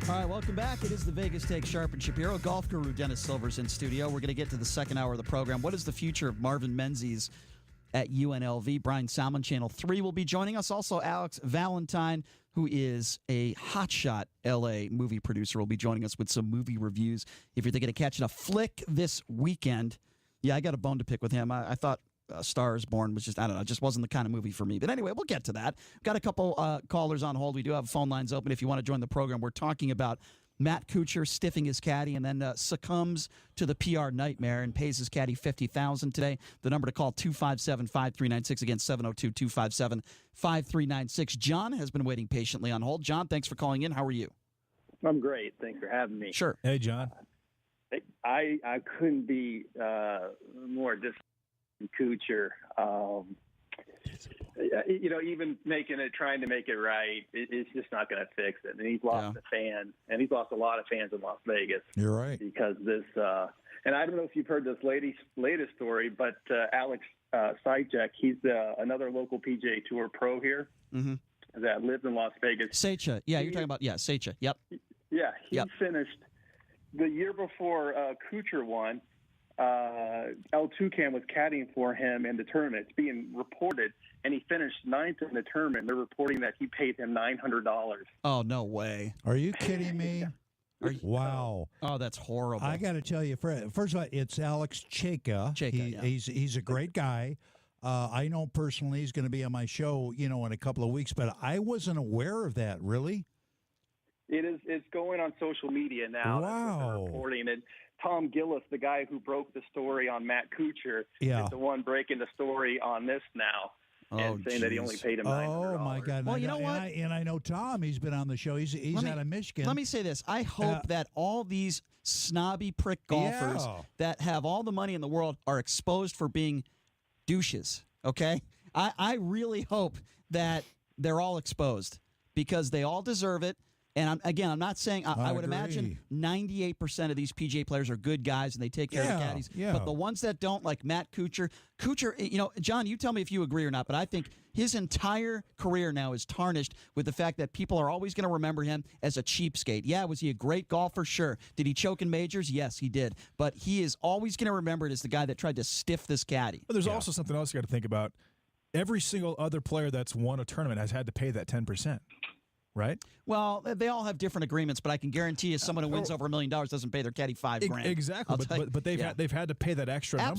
All right, welcome back. It is the Vegas Take Sharp and Shapiro. Golf guru Dennis Silver's in studio. We're going to get to the second hour of the program. What is the future of Marvin Menzies at UNLV? Brian Salmon, Channel 3, will be joining us. Also, Alex Valentine, who is a hotshot L.A. movie producer, will be joining us with some movie reviews. If you're thinking of catching a flick this weekend, yeah, I got a bone to pick with him. I thought Star is Born was just, I don't know, just wasn't the kind of movie for me. But anyway, we'll get to that. Got a couple callers on hold. We do have phone lines open if you want to join the program. We're talking about Matt Kuchar stiffing his caddy and then succumbs to the PR nightmare and pays his caddy $50,000 today. The number to call, 257-5396, again, 702-257-5396. John has been waiting patiently on hold. John, thanks for calling in. How are you? I'm great. Thanks for having me. Sure. Hey, John. I couldn't be more disappointed in Kuchar. Even trying to make it right, it's just not going to fix it. And he's lost a fan, and he's lost a lot of fans in Las Vegas. You're right. Because this, and I don't know if you've heard this latest story, but Alex Sajak, he's another local PGA Tour pro here that lives in Las Vegas. Seicha. Yeah, you're talking about, Seicha. Yep. Yeah, he finished the year before Kuchar won. El Toucan was caddying for him in the tournament. It's being reported, and he finished ninth in the tournament. They're reporting that he paid him $900. Oh, no way. Are you kidding me? Wow. Oh, that's horrible. I got to tell you, first of all, it's Alex Cheka. He's a great guy. I know personally he's going to be on my show, in a couple of weeks, but I wasn't aware of that, really. It's going on social media now. Wow. That's what they're reporting it. Tom Gillis, the guy who broke the story on Matt Kuchar, is the one breaking the story on this now. And saying that he only paid him $900. Oh, my God. Well, you know what? I know Tom. He's been on the show. He's out of Michigan. Let me say this. I hope that all these snobby prick golfers that have all the money in the world are exposed for being douches, okay? I really hope that they're all exposed because they all deserve it. And I'm not saying I would imagine 98% of these PGA players are good guys and they take care of the caddies. Yeah. But the ones that don't, like Matt Kuchar, John, you tell me if you agree or not, but I think his entire career now is tarnished with the fact that people are always going to remember him as a cheapskate. Yeah, was he a great golfer? Sure. Did he choke in majors? Yes, he did. But he is always going to remember it as the guy that tried to stiff this caddy. But there's also something else you got to think about. Every single other player that's won a tournament has had to pay that 10%. Right? Well, they all have different agreements, but I can guarantee you someone who wins over $1 million doesn't pay their caddy $5,000. Exactly, but they've had to pay that extra number.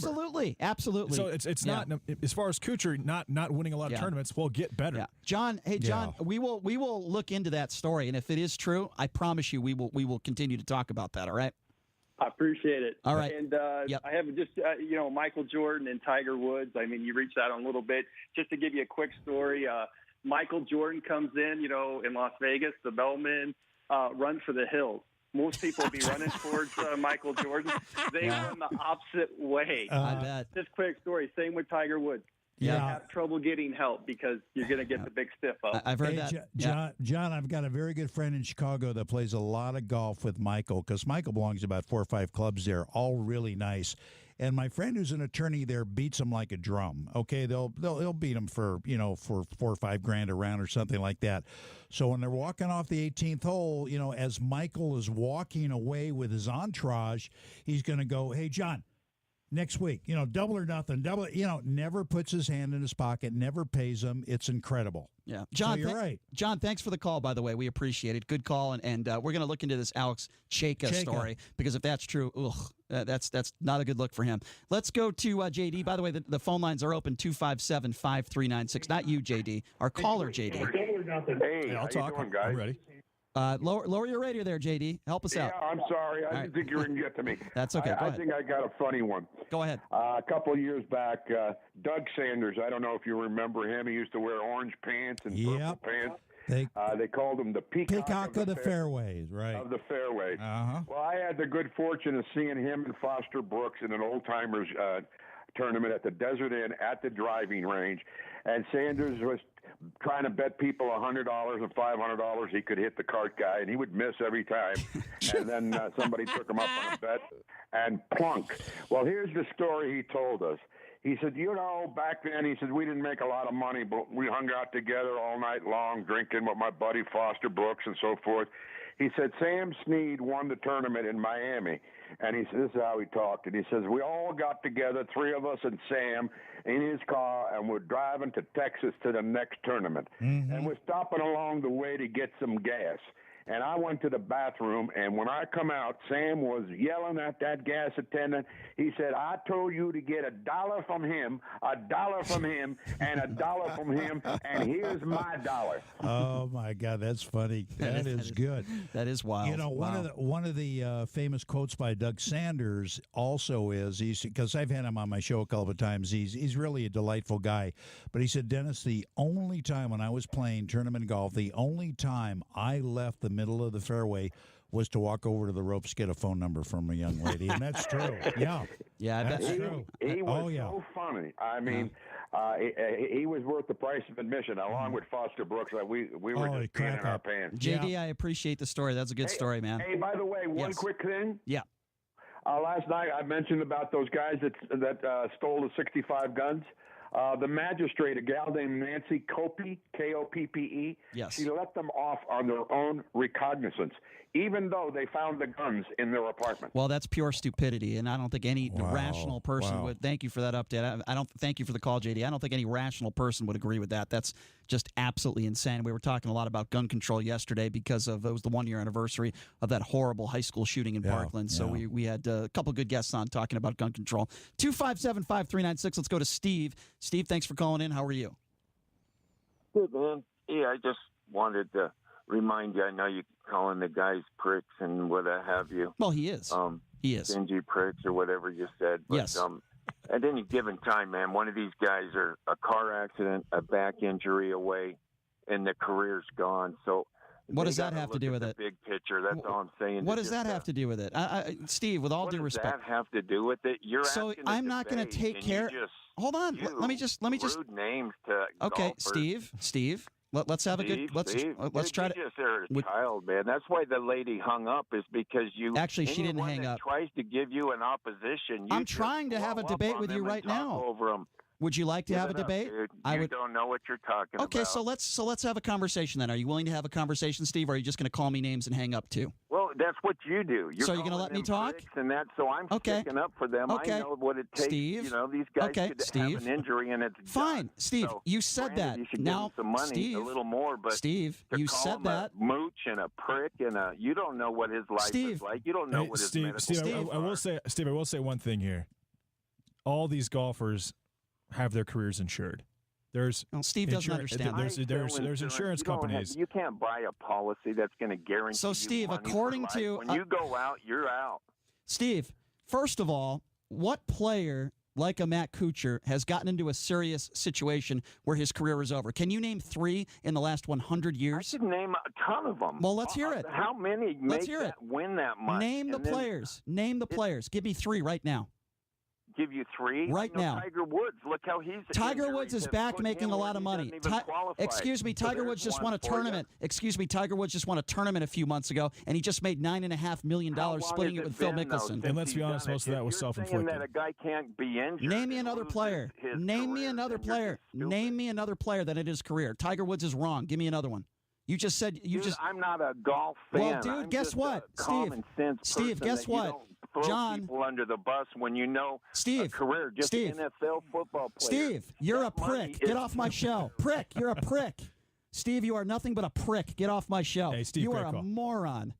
Absolutely. So it's not, as far as Kuchar not winning a lot of tournaments will get better. Yeah. John, we will look into that story, and if it is true, I promise you we will continue to talk about that. All right. I appreciate it. All right. And I have just, Michael Jordan and Tiger Woods. I mean, you reached out on a little bit. Just to give you a quick story, Michael Jordan comes in, in Las Vegas, the Bellman, run for the hills. Most people will be running towards Michael Jordan. They run the opposite way. I bet. Just quick story. Same with Tiger Woods. You have trouble getting help because you're going to get the big stiff up. I've heard that. John, I've got a very good friend in Chicago that plays a lot of golf with Michael because Michael belongs to about 4 or 5 clubs there, all really nice. And my friend who's an attorney there beats him like a drum. Okay, they'll beat him for for $4 or $5 a round or something like that. So when they're walking off the 18th hole, as Michael is walking away with his entourage, he's going to go, "Hey, John, next week, double or nothing, double." Never puts his hand in his pocket, never pays him. It's incredible. Yeah, John, so you're right. John, thanks for the call, by the way. We appreciate it. Good call, and we're going to look into this Alex Cheka story because if that's true, that's not a good look for him. Let's go to JD. By the way, the phone lines are open, 257-5396. Not you, JD. Our caller, JD. Hey, I'll talk. Doing, guys? I'm ready. Lower your radio there, JD. Help us out. Yeah, I'm sorry. I didn't think you were going to get to me. That's okay. Go ahead. I think I got a funny one. Go ahead. A couple of years back, Doug Sanders, I don't know if you remember him. He used to wear orange pants and purple pants. They called him the peacock of the fairways, right? Of the fairways. Uh-huh. Well, I had the good fortune of seeing him and Foster Brooks in an old-timers tournament at the Desert Inn at the driving range. And Sanders was trying to bet people $100 and $500 he could hit the cart guy, and he would miss every time. And then somebody took him up on a bet and plunk. Well, here's the story he told us. He said, back then, he said, we didn't make a lot of money, but we hung out together all night long, drinking with my buddy Foster Brooks and so forth. He said, Sam Snead won the tournament in Miami. And he said, this is how he talked. And he says, we all got together, 3 of us and Sam, in his car, and we're driving to Texas to the next tournament. And we're stopping along the way to get some gas. And I went to the bathroom, and when I come out, Sam was yelling at that gas attendant. He said, I told you to get $1 from him, $1 from him, and $1 from him, and here's my $1. Oh, my God, that's funny. That is good. That is wild. You know, one of the famous quotes by Doug Sanders also is, because I've had him on my show a couple of times, he's really a delightful guy. But he said, Dennis, the only time when I was playing tournament golf, the only time I left the middle of the fairway was to walk over to the ropes, get a phone number from a young lady, and that's true. Yeah, that's true. He was so funny. I mean, he was worth the price of admission, along with Foster Brooks. We were just peeing in our pants. JD, I appreciate the story. That's a good story, man. Hey, by the way, one quick thing. Yeah. Last night I mentioned about those guys that stole the 65 guns. The magistrate, a gal named Nancy Koppe, K-O-P-P-E, she let them off on their own recognizance, even though they found the guns in their apartment. Well, that's pure stupidity, and I don't think any rational person would. Thank you for that update. I don't thank you for the call, JD. I don't think any rational person would agree with that. That's just absolutely insane. We were talking a lot about gun control yesterday because it was the 1-year anniversary of that horrible high school shooting in Parkland. So we had a couple good guests on talking about gun control. 257-5396. Let's go to Steve. Steve, thanks for calling in. How are you? Good, man. Yeah, I just wanted to remind you, I know you calling the guys pricks and what have you. Well, he is. He is. Stingy pricks or whatever you said. But, yes. At any given time, man, one of these guys are a car accident, a back injury away, and the career's gone. So what does that have to do with it? Big picture. That's all I'm saying. What does that have to do with it? Steve, with all due respect. What does that have to do with it? You're so I'm not going to take care. Hold on. Let me just. Rude names to okay, golfers. Steve. Let's have a good. Let's try to. You're a child, man. That's why the lady hung up, is because you. Actually, she didn't hang up. Tries to give you an opposition. I'm trying to have a debate with you right now. Over them. Would you like to have a debate? You don't know what you're talking about. Okay, so let's have a conversation then. Are you willing to have a conversation, Steve, or are you just going to call me names and hang up too? Well, that's what you do. So you're going to let me talk? And that, so I'm sticking up for them. Okay. I know what it takes. Steve, you know, these guys could have an injury and it's fine. done. Steve, so, you said that. You should now, give them some money, Steve, a little more. But Steve, you said that. A mooch and a prick and you don't know what his life is like. You don't know what his medical Steve, I will say one thing here. All these golfers have their careers insured. Steve doesn't understand. There's insurance companies. You can't buy a policy that's going to guarantee. So, Steve, money according for life. to when you go out, you're out. Steve, first of all, what player like a Matt Kuchar has gotten into a serious situation where his career is over? Can you name 3 in the last 100 years? I can name a ton of them. Well, let's hear it. How many win that much? Name the players. Name the players. Give me 3 right now. Give you 3 right now. Tiger Woods, look how he's. Tiger Woods is back making a lot of money. Excuse me, Tiger Woods just won a tournament. Excuse me, Tiger Woods just won a tournament a few months ago, and he just made $9.5 million splitting it with Phil Mickelson. And let's be honest, most of that was self-inflicted. That a guy can't be injured. Name me another player. Name me another player. Name me another player that in his career. Tiger Woods is wrong. Give me another one. You just said I'm not a golf fan. Well, dude, guess what, Steve, guess what? John, people under the bus when you know Steve, a career, just Steve, an NFL football player. Steve, you're a prick. Get off my show. Prick, you're a prick. Steve, you are nothing but a prick. Get off my show. Hey, Steve, you are a moron.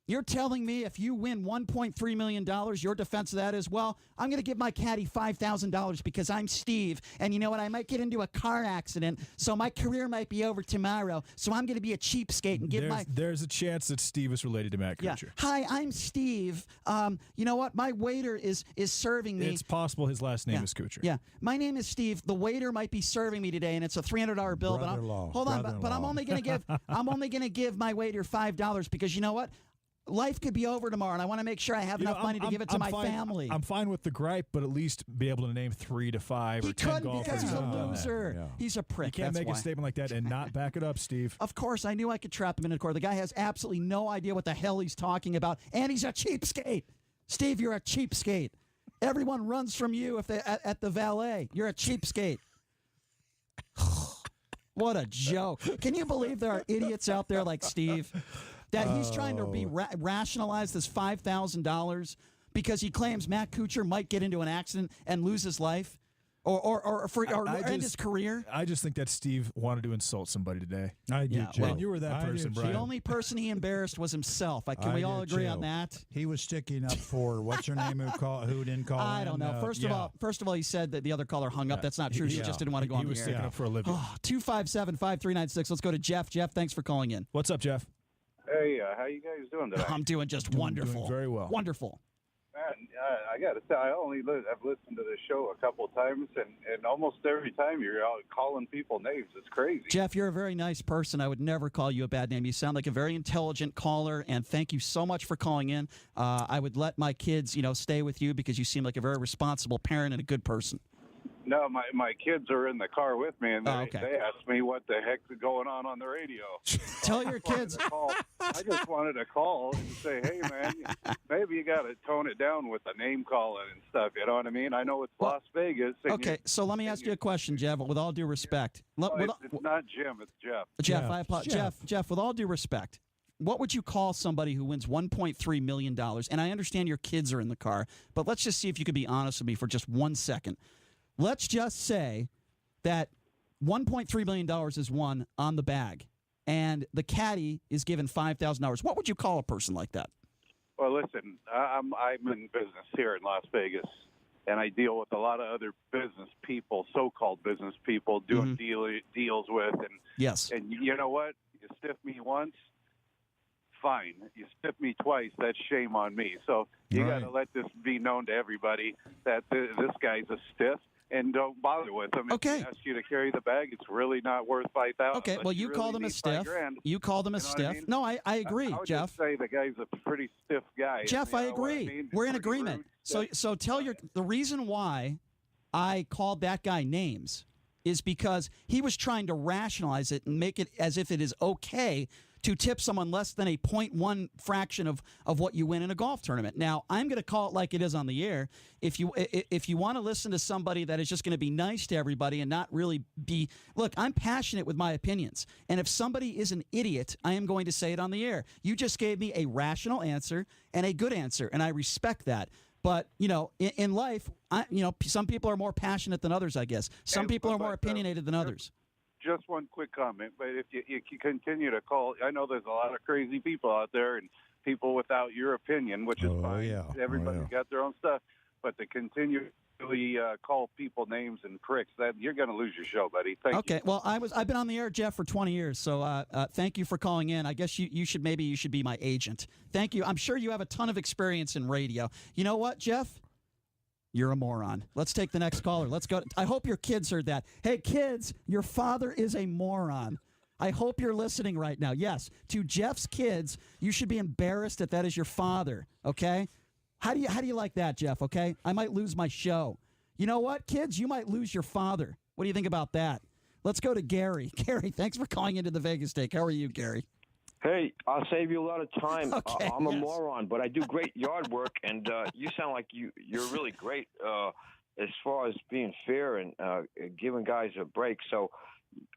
You're telling me if you win $1.3 million, your defense of that is, well, I'm going to give my caddy $5,000 because I'm Steve, and you know what? I might get into a car accident, so my career might be over tomorrow, so I'm going to be a cheapskate and give There's a chance that Steve is related to Matt Kuchar. Yeah. Hi, I'm Steve. You know what? My waiter is serving me. It's possible his last name is Kuchar. Yeah. My name is Steve. The waiter might be serving me today, and it's a $300 bill. Hold on, but I'm only going to give my waiter $5 because you know what? Life could be over tomorrow, and I want to make sure I have enough money to give it to my family. I'm fine with the gripe, but at least be able to name 3 to 5 or 10 golfers. He couldn't because he's a loser. Yeah. He's a prick. You can't make a statement like that and not back it up, Steve. Of course, I knew I could trap him in a corner. The guy has absolutely no idea what the hell he's talking about, and he's a cheapskate. Steve, you're a cheapskate. Everyone runs from you if they at the valet. You're a cheapskate. What a joke. Can you believe there are idiots out there like Steve? that he's trying to be rationalize this $5,000 because he claims Matt Kuchar might get into an accident and lose his life or end his career? I just think that Steve wanted to insult somebody today. I do too. And you were that person, Brian. The only person he embarrassed was himself. Can we all agree on that? He was sticking up for what's her name who didn't call I in? don't know. First of all, he said that the other caller hung up. That's not true. He just didn't want to go on the air. He was sticking up for Olivia. 257-5396. Let's go to Jeff. Jeff, thanks for calling in. What's up, Jeff? Hey, how you guys doing today? I'm doing just wonderful. Doing very well. Wonderful. Man, I got to say, I've listened to this show a couple of times, and almost every time you're out calling people names. It's crazy. Jeff, you're a very nice person. I would never call you a bad name. You sound like a very intelligent caller, and thank you so much for calling in. I would let my kids, stay with you because you seem like a very responsible parent and a good person. No, my kids are in the car with me, and they asked me what the heck is going on the radio. Tell your kids. I just wanted to call and say, hey, man, maybe you got to tone it down with the name calling and stuff. You know what I mean? I know it's Las Vegas. Okay, so let me ask you a question, Jeff, with all due respect. It's not Jim, it's Jeff. Jeff, I apologize. Jeff, with all due respect, what would you call somebody who wins $1.3 million? And I understand your kids are in the car, but let's just see if you could be honest with me for just 1 second. Let's just say that $1.3 million is won on the bag, and the caddy is given $5,000. What would you call a person like that? Well, listen, I'm in business here in Las Vegas, and I deal with a lot of other business people, so-called business people, doing deals with. And yes. And you know what? You stiff me once, fine. You stiff me twice, that's shame on me. So you got to let this be known to everybody that this guy's a stiff. And don't bother with them. Okay. If he asks you to carry the bag, it's really not worth $5,000. Okay, well, you called him a stiff. You called him a stiff. I mean? No, I agree, I would Jeff. just say the guy's a pretty stiff guy. Jeff, I agree. We're in agreement. So tell the reason why I called that guy names is because he was trying to rationalize it and make it as if it is okay to tip someone less than a 0.1 fraction of what you win in a golf tournament. Now, I'm going to call it like it is on the air. If you want to listen to somebody that is just going to be nice to everybody and not really be – look, I'm passionate with my opinions. And if somebody is an idiot, I am going to say it on the air. You just gave me a rational answer and a good answer, and I respect that. But, in life, some people are more passionate than others, I guess. Some people are more opinionated than others. Just one quick comment, but if you continue to call, I know there's a lot of crazy people out there and people without your opinion, which is fine. Yeah. Everybody's got their own stuff, but to continually call people names and pricks, that you're going to lose your show, buddy. Thank you. Okay, well, I've been on the air, Jeff, for 20 years, so thank you for calling in. I guess you should be my agent. Thank you. I'm sure you have a ton of experience in radio. You know what, Jeff? You're a moron. Let's take the next caller. Let's go. I hope your kids heard that. Hey, kids, your father is a moron. I hope you're listening right now. Yes, to Jeff's kids, you should be embarrassed that is your father, okay? How do you like that, Jeff, okay? I might lose my show. You know what, kids? You might lose your father. What do you think about that? Let's go to Gary. Gary, thanks for calling into the Vegas Take. How are you, Gary? Hey, I'll save you a lot of time. Okay, I'm a moron, but I do great yard work, and you sound like you're really great as far as being fair and giving guys a break. So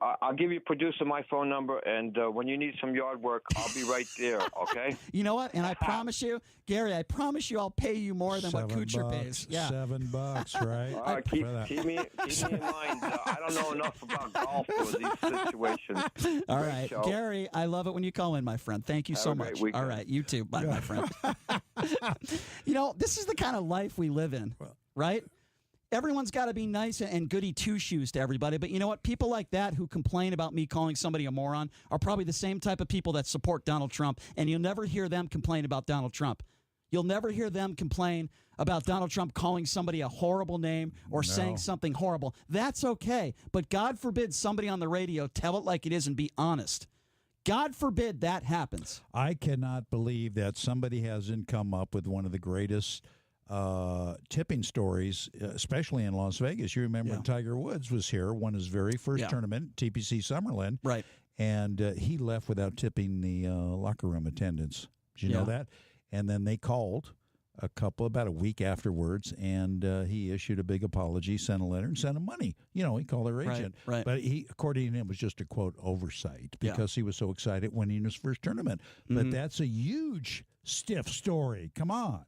I'll give you producer my phone number, and when you need some yard work, I'll be right there, okay? You know what? And I promise you, Gary, I'll pay you more than what Kuchar pays. Yeah. $7, right? Keep me in mind. I don't know enough about golf for these situations. All right. Show. Gary, I love it when you call in, my friend. Thank you so much. Weekend. All right. You too. Bye, my friend. This is the kind of life we live in, right? Everyone's got to be nice and goody two-shoes to everybody. But you know what? People like that who complain about me calling somebody a moron are probably the same type of people that support Donald Trump. And you'll never hear them complain about Donald Trump. You'll never hear them complain about Donald Trump calling somebody a horrible name or saying something horrible. That's okay. But God forbid somebody on the radio tell it like it is and be honest. God forbid that happens. I cannot believe that somebody hasn't come up with one of the greatest tipping stories, especially in Las Vegas. You remember when Tiger Woods was here, won his very first tournament, TPC Summerlin. Right. And he left without tipping the locker room attendants. Did you know that? And then they called about a week afterwards, and he issued a big apology, sent a letter, and sent him money. He called their agent. Right. But according to him, it was just a, quote, oversight because he was so excited winning his first tournament. But that's a huge, stiff story. Come on.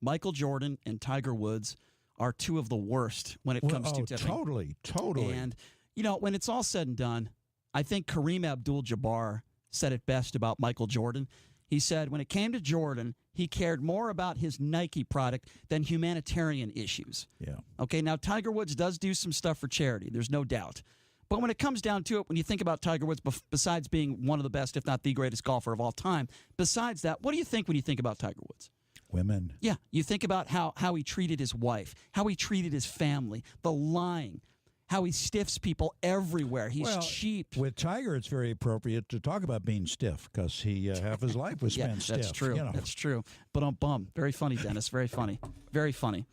Michael Jordan and Tiger Woods are two of the worst when it comes to tipping. Totally. And, when it's all said and done, I think Kareem Abdul-Jabbar said it best about Michael Jordan. He said when it came to Jordan, he cared more about his Nike product than humanitarian issues. Yeah. Okay, now Tiger Woods does do some stuff for charity. There's no doubt. But when it comes down to it, when you think about Tiger Woods, besides being one of the best, if not the greatest golfer of all time, besides that, what do you think when you think about Tiger Woods? Women. Yeah, you think about how he treated his wife, how he treated his family, the lying, how he stiffs people everywhere. He's cheap. With Tiger, it's very appropriate to talk about being stiff because he half his life was spent stiff. That's true. That's true. But very funny, Dennis. Very funny. Very funny.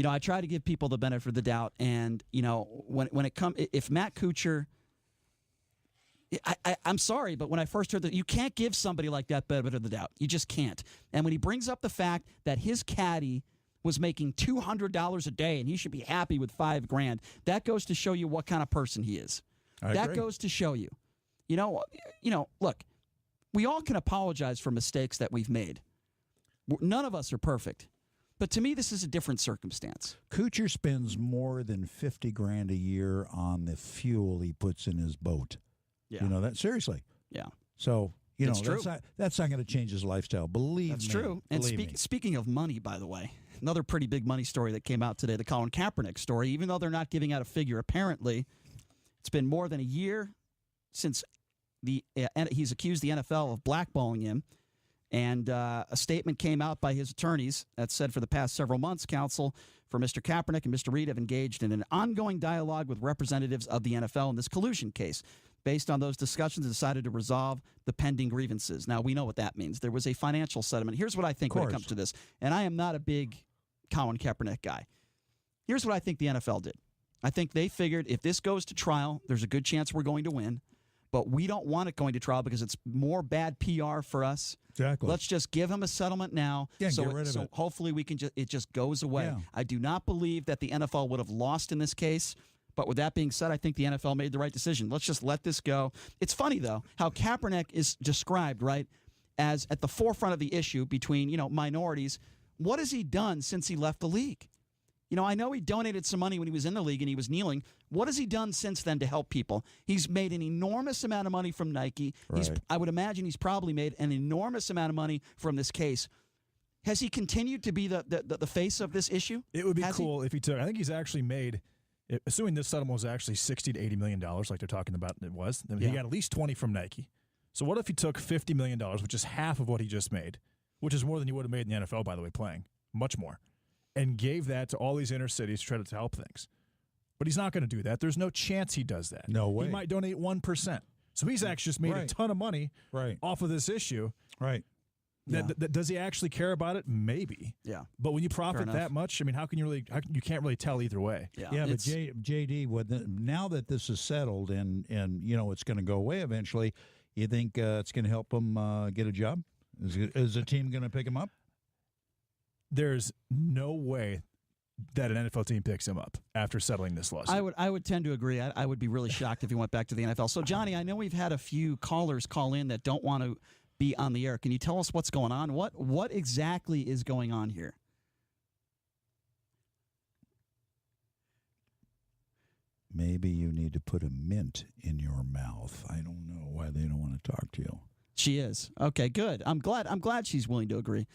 I try to give people the benefit of the doubt, and when it comes, if Matt Kuchar, I'm sorry, but when I first heard that, you can't give somebody like that benefit of the doubt. You just can't. And when he brings up the fact that his caddy was making $200 a day and he should be happy with $5,000, that goes to show you what kind of person he is. That goes to show you. Look, we all can apologize for mistakes that we've made. None of us are perfect. But to me, this is a different circumstance. Kuchar spends more than $50,000 a year on the fuel he puts in his boat. Yeah. That seriously. Yeah. So, It's true. that's not going to change his lifestyle. Believe me. That's true. And speaking of money, by the way, another pretty big money story that came out today, the Colin Kaepernick story. Even though they're not giving out a figure, apparently, it's been more than a year since he's accused the NFL of blackballing him. And a statement came out by his attorneys that said for the past several months, counsel for Mr. Kaepernick and Mr. Reed have engaged in an ongoing dialogue with representatives of the NFL in this collusion case. Based on those discussions, decided to resolve the pending grievances. Now, we know what that means. There was a financial settlement. Here's what I think when it comes to this. And I am not a big Colin Kaepernick guy. Here's what I think the NFL did. I think they figured if this goes to trial, there's a good chance we're going to win. But we don't want it going to trial because it's more bad PR for us. Exactly. Let's just give him a settlement now. Yeah, get rid of it. Hopefully we can it just goes away. Yeah. I do not believe that the NFL would have lost in this case. But with that being said, I think the NFL made the right decision. Let's just let this go. It's funny, though, how Kaepernick is described, right, as at the forefront of the issue between, minorities. What has he done since he left the league? I know he donated some money when he was in the league and he was kneeling. What has he done since then to help people? He's made an enormous amount of money from Nike. Right. I would imagine he's probably made an enormous amount of money from this case. Has he continued to be the face of this issue? It would be cool if he took. I think he's actually made, assuming this settlement was actually $60 to $80 million, like they're talking about it was, he got at least 20 from Nike. So what if he took $50 million, which is half of what he just made, which is more than he would have made in the NFL, by the way, playing, much more, and gave that to all these inner cities to try to help things. But he's not going to do that. There's no chance he does that. No way. He might donate 1%. So he's actually just made a ton of money off of this issue. Right. Does he actually care about it? Maybe. Yeah. But when you profit that much, I mean, how can you really? You can't really tell either way. Yeah, but JD, now that this is settled and it's going to go away eventually, you think it's going to help him get a job? Is the team going to pick him up? There's no way that an NFL team picks him up after settling this lawsuit. I would tend to agree. I would be really shocked if he went back to the NFL. So, Johnny, I know we've had a few callers call in that don't want to be on the air. Can you tell us what's going on? What exactly is going on here? Maybe you need to put a mint in your mouth. I don't know why they don't want to talk to you. She is. Okay, good. I'm glad she's willing to agree.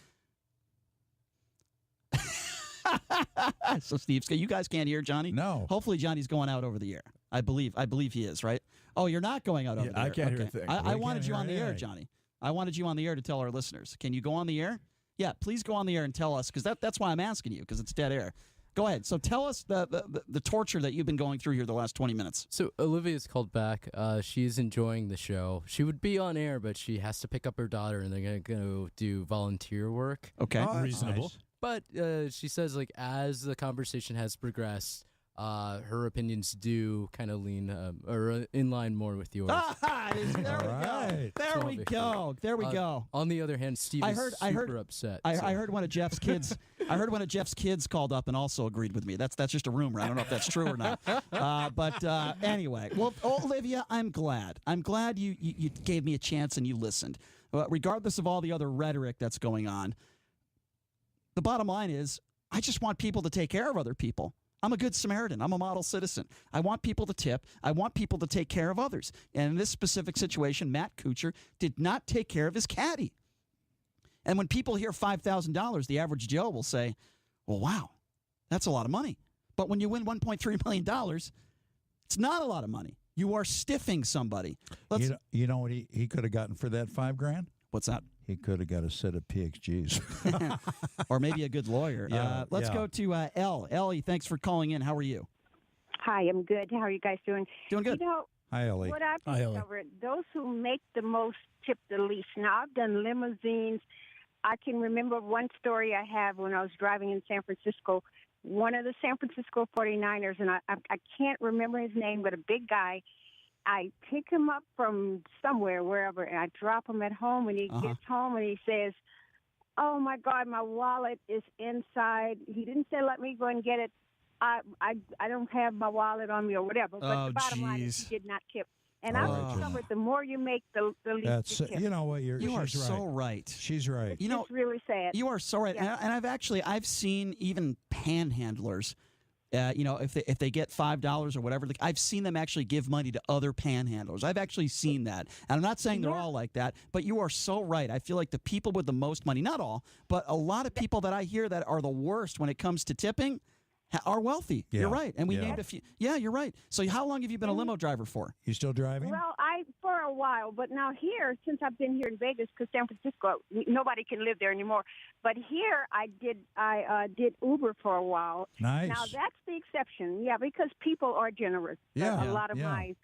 So, Steve, you guys can't hear Johnny? No. Hopefully Johnny's going out over the air. I believe he is, right? Oh, you're not going out over the air. I can't hear a thing. I wanted you on the air, Johnny. I wanted you on the air to tell our listeners. Can you go on the air? Yeah, please go on the air and tell us, because that's why I'm asking you, because it's dead air. Go ahead. So tell us the torture that you've been going through here the last 20 minutes. So Olivia's called back. She's enjoying the show. She would be on air, but she has to pick up her daughter, and they're going to go do volunteer work. Okay. Reasonable. Nice. But she says, as the conversation has progressed, her opinions do kind of lean or in line more with yours. There we go. right. There Small we victory. go. There we go. On the other hand, Steve is super upset. I heard one of Jeff's kids. I heard one of Jeff's kids called up and also agreed with me. That's just a rumor. I don't know if that's true or not. But anyway, well, Olivia, I'm glad. I'm glad you gave me a chance and you listened. Regardless of all the other rhetoric that's going on, the bottom line is I just want people to take care of other people. I'm a good Samaritan. I'm a model citizen. I want people to tip. I want people to take care of others. And in this specific situation, Matt Kuchar did not take care of his caddy. And when people hear $5,000, the average Joe will say, well, wow, that's a lot of money. But when you win $1.3 million, it's not a lot of money. You are stiffing somebody. You know what he could have gotten for that $5,000? What's that? He could have got a set of PXGs. Or maybe a good lawyer. Let's go to Ellie, thanks for calling in. How are you? Hi, I'm good. How are you guys doing? Doing good. You know, Hi, Ellie. what I've discovered, those who make the most tip the least. Now, I've done limousines. I can remember one story I have when I was driving in San Francisco. One of the San Francisco 49ers, and I can't remember his name, but a big guy, I pick him up from somewhere, wherever, and I drop him at home, and he gets home, and he says, oh, my God, my wallet is inside. He didn't say, let me go and get it. I don't have my wallet on me or whatever. But the bottom line is he did not tip. And I've discovered the more you make, the least you tip. You know what? You are she's so right. She's right. It's really sad. You are so right. Yeah. And I've seen even panhandlers, if they get $5 or whatever, I've seen them actually give money to other panhandlers. I've actually seen that. And I'm not saying they're all like that, but you are so right. I feel like the people with the most money, not all, but a lot of people that I hear that are the worst when it comes to tipping are wealthy. Yeah. You're right. And we named a few. Yeah, you're right. So how long have you been a limo driver for? You still driving? Well, for a while, but now here, since I've been here in Vegas, because San Francisco, nobody can live there anymore. But here, I did Uber for a while. Nice. Now that's the exception, because people are generous. Yeah. A lot of my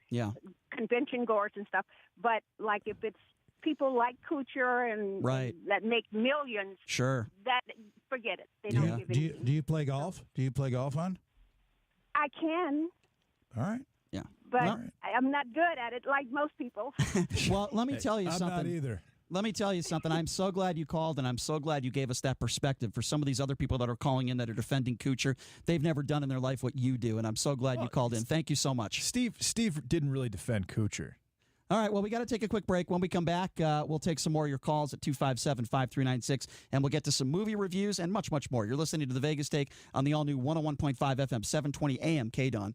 convention goers and stuff. But like if it's people like Kuchar and that make millions, sure, that forget it. They don't give anything. Do you play golf? Do you play golf on? I can. All right. Yeah. But I'm not good at it like most people. Well, let me tell you something. I'm not either. Let me tell you something. I'm so glad you called, and I'm so glad you gave us that perspective. For some of these other people that are calling in that are defending Kuchar, they've never done in their life what you do, and I'm so glad you called in. Thank you so much. Steve didn't really defend Kuchar. All right, well, we got to take a quick break. When we come back, we'll take some more of your calls at 257-5396, and we'll get to some movie reviews and much, much more. You're listening to The Vegas Take on the all-new 101.5 FM, 720 AM KDWN.